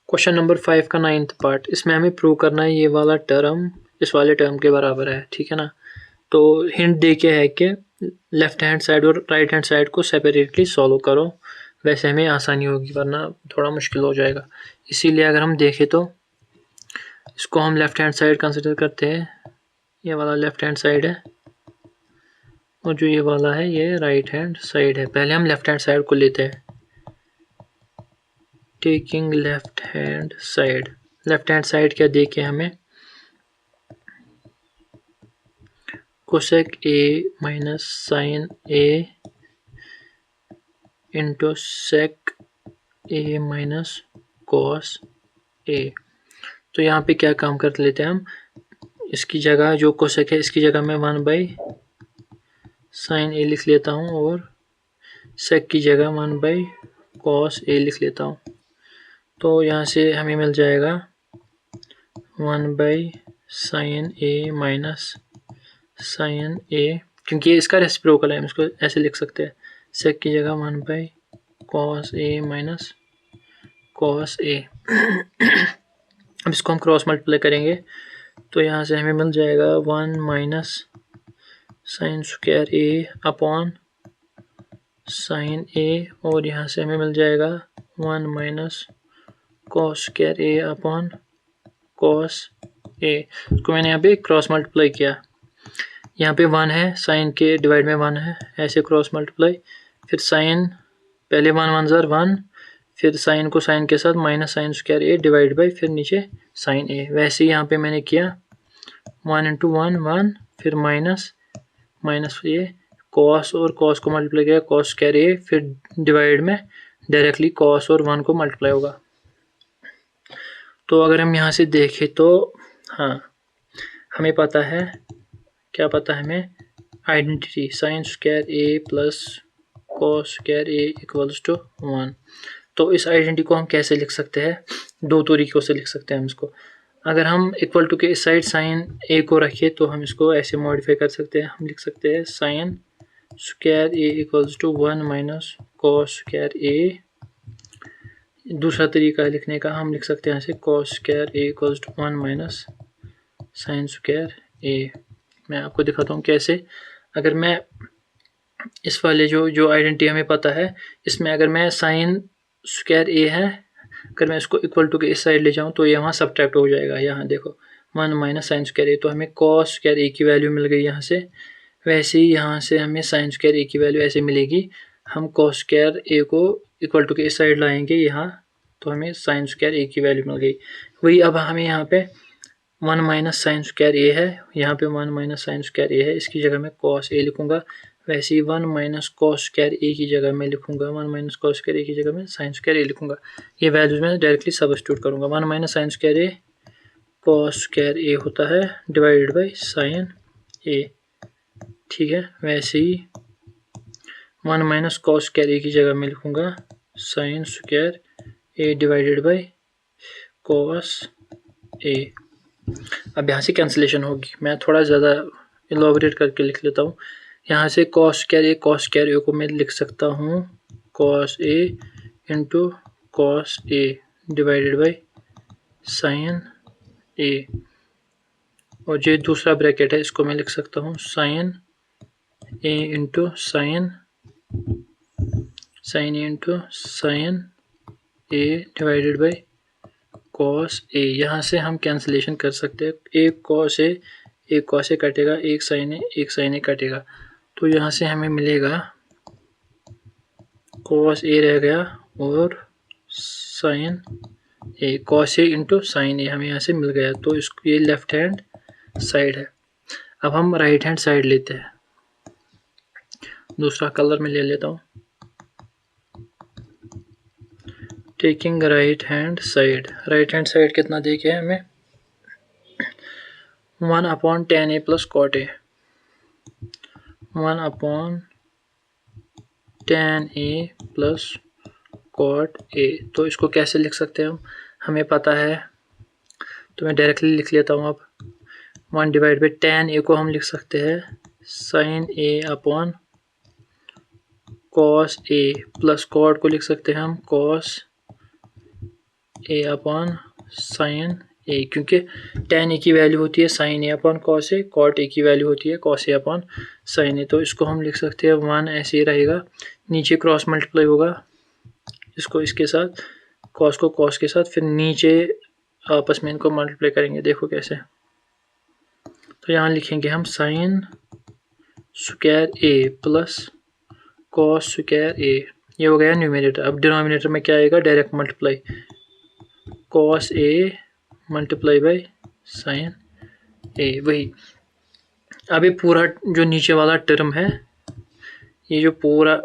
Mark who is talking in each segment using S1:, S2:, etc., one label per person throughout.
S1: Question number 5 का 9th part, इसमें हमें प्रूव करना है ये वाला टर्म इस वाले टर्म के बराबर है, ठीक है ना। तो हिंट दे के है कि लेफ्ट हैंड साइड और राइट हैंड साइड को सेपरेटली सॉल्व करो, वैसे हमें आसानी होगी, वरना थोड़ा मुश्किल हो जाएगा। इसीलिए अगर हम देखें तो इसको हम लेफ्ट हैंड साइड कंसिडर करते हैं, ये वाला लेफ्ट हैंड साइड है और जो ये वाला है ये राइट हैंड साइड है। पहले हम लेफ्ट हैंड साइड को लेते हैं, taking left hand side. Left hand side क्या देखे हमें, cosec A minus sine A into sec A minus cos A. तो यहाँ पे क्या काम कर लेते हैं हम, इसकी जगह जो कोसेक है इसकी जगह मैं 1 साइन ए लिख लेता हूँ और सेक की जगह 1 कॉस ए लिख लेता हूँ। तो यहाँ से हमें मिल जाएगा 1 sign A minus sine A, क्योंकि ये इसका रेसिप्रोकल है हम इसको ऐसे लिख सकते हैं, सेक की जगह 1 cos A minus cos A. अब इसको हम क्रॉस मल्टीप्लाई करेंगे तो यहाँ से हमें मिल जाएगा 1 minus sine square A upon sine A, और यहाँ से हमें मिल जाएगा 1 माइनस कॉस स्क्वायर ए अपॉन कॉस ए। इसको मैंने यहाँ पे क्रॉस मल्टीप्लाई किया, यहाँ पे 1 है, साइन के डिवाइड में 1 है, ऐसे क्रॉस मल्टीप्लाई, फिर साइन पहले 1 1 ज़र 1, फिर साइन को साइन के साथ minus sine square A divide by फिर नीचे साइन ए। वैसे ही यहाँ पे मैंने किया 1 इंटू 1 1, फिर माइनस माइनस ये कॉस और कॉस को मल्टीप्लाई किया कॉस स्क्वायर ए, फिर डिवाइड में डायरेक्टली कॉस और 1 को मल्टीप्लाई होगा। तो अगर हम यहाँ से देखें तो हाँ, हमें पता है, क्या पता है हमें, identity sine square A plus cos square A equals to 1। तो इस आइडेंटिटी को हम कैसे लिख सकते हैं, दो तरीकों से लिख सकते हैं हम इसको। अगर हम इक्वल टू के इस साइड साइन ए को रखें तो हम इसको ऐसे मॉडिफाई कर सकते हैं, हम लिख सकते हैं sine square A equals to 1 minus cos square A. दूसरा तरीका लिखने का, हम लिख सकते हैं ऐसे cos square A equals to 1 minus sine square A. मैं आपको दिखाता हूँ कैसे। अगर मैं इस वाले जो आइडेंटिटी हमें पता है, इसमें अगर मैं साइन स्क्वायर ए है, अगर मैं इसको इक्वल टू के इस साइड ले जाऊँ तो ये वहाँ सब्ट्रैक्ट हो जाएगा। यहाँ देखो 1 माइनस साइन स्क्वायर ए, तो हमें कॉस स्क्वायर ए की वैल्यू मिल गई यहाँ से। वैसे ही यहाँ से हमें साइन स्क्वायर ए की वैल्यू ऐसे मिलेगी, हम कॉस स्क्वायर ए को इक्वल टू के इस साइड लाएंगे यहाँ, तो हमें साइन स्क्वायर ए की वैल्यू मिल गई। वही अब हमें यहाँ पे 1 माइनस साइन स्क्वायर ए है, यहाँ पे 1 माइनस साइन स्क्वायर ए है, इसकी जगह मैं कॉस ए लिखूंगा। वैसे ही 1 माइनस कॉस स्क्वायर ए की जगह मैं लिखूंगा 1 माइनस कॉस स्क्वायर ए की जगह मैं साइन स्क्वायर ए लिखूंगा। ये वैल्यूज मैं डायरेक्टली सब्स्टिट्यूट करूंगा। 1 minus sine square A cos square A होता है डिवाइडेड बाई साइन ए, ठीक है। वैसे ही 1 माइनस कॉस स्क्वायर ए की जगह मैं लिखूंगा sine square A divided by cos A. अब यहाँ से कैंसिलेशन होगी, मैं थोड़ा ज़्यादा इलॉबरेट करके लिख लेता हूँ। यहाँ से कॉस स्क्वायर ए को मैं लिख सकता हूँ cos A into cos A divided by sine A, और जो दूसरा ब्रैकेट है इसको मैं लिख सकता हूँ sine A into sine A into sine A divided by cos A. यहाँ से हम कैंसिलेशन कर सकते हैं, एक कॉस ए कटेगा, एक साइन ए कटेगा, तो यहाँ से हमें मिलेगा कॉस ए रह गया और sign A, cos A into sine ए हमें यहाँ से मिल गया। तो इसको ये लेफ्ट हैंड साइड है। अब हम राइट हैंड साइड लेते हैं, दूसरा कलर में ले लेता हूँ। Taking right hand side, right hand side कितना देखे हमें 1 upon tan a plus cot A, 1 upon tan a plus cot A. तो इसको कैसे लिख सकते हैं हम, हमें पता है, तो मैं डायरेक्टली लिख लेता हूँ। अब 1 डिवाइड बाई tan a को हम लिख सकते हैं sine A upon cos A, plus cot को लिख सकते हैं हम cos A upon sine A, क्योंकि tan ए की वैल्यू होती है sine A upon cos A, cot A की वैल्यू होती है cos A upon sine A. तो इसको हम लिख सकते हैं 1 ऐसे ही रहेगा, नीचे क्रॉस मल्टीप्लाई होगा इसको इसके साथ, कॉस को कॉस के साथ, फिर नीचे आपस में इनको मल्टीप्लाई करेंगे। देखो कैसे, तो यहाँ लिखेंगे हम sine square A plus cos square A, ये हो गया न्यूमरेटर। अब डिनोमिनेटर में क्या आएगा, direct multiply, cos A multiply by sine A, वही। अब ये पूरा जो नीचे वाला टर्म है, ये जो पूरा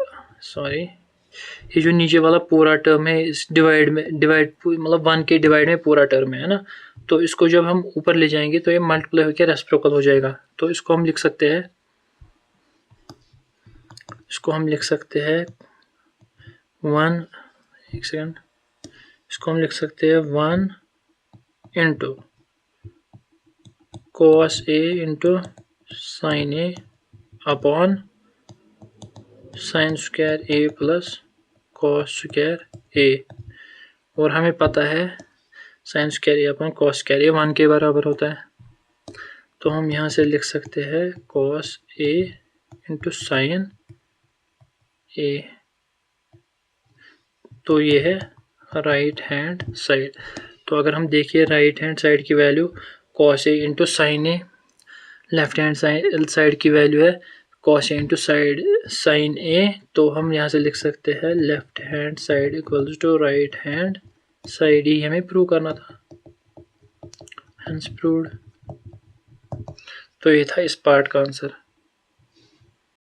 S1: ये जो नीचे वाला पूरा टर्म है, इस डिवाइड मतलब 1 के डिवाइड में पूरा टर्म है ना, तो इसको जब हम ऊपर ले जाएंगे तो ये मल्टीप्लाई होकर रेसिप्रोकल हो जाएगा। तो इसको हम लिख सकते हैं, इसको हम लिख सकते हैं 1 into cos A into sine A upon sign square A plus cos square ए, और हमें पता है साइन स्क्वायर ए अपॉन कॉस स्क्वायर ए 1 के बराबर होता है। तो हम यहाँ से लिख सकते हैं cos A into sine A, तो ये है राइट हैंड साइड। तो अगर हम देखिए राइट हैंड साइड की value cos A into sine A, left hand side की वैल्यू है cos A into sine A, तो हम यहाँ से लिख सकते हैं left hand side equals to right hand side, ही हमें प्रूव करना था, हेंस प्रूव्ड। तो ये था इस पार्ट का आंसर।